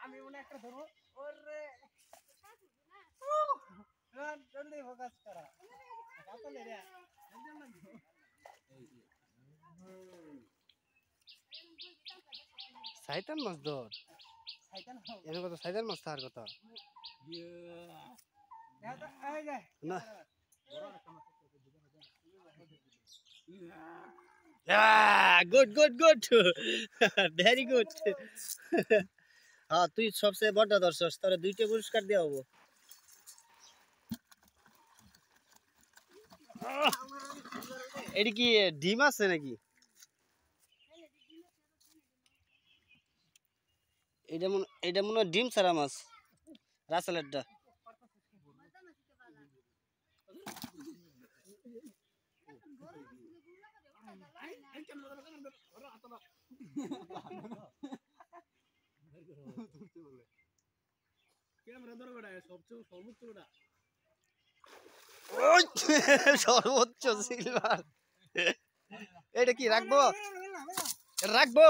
আমি মনে একটা ধরো ওরে জলদি ফোকাস করা কাপলে রে শয়তান মাছ ধর শয়তান এর কথা শয়তান মাছ থাকার কথা না good good good very good হ্যাঁ তুই সবচেয়ে বড় দর্শক তোরে দুইটা পুরস্কার দেওয়া হবো এটি কি ডিম আছে নাকি এটা মনে হয় ডিম ছাড়া মাছ রাসেলেরটা সর্বোচ্চ সিলভার এটা কি রাখবো রাখবো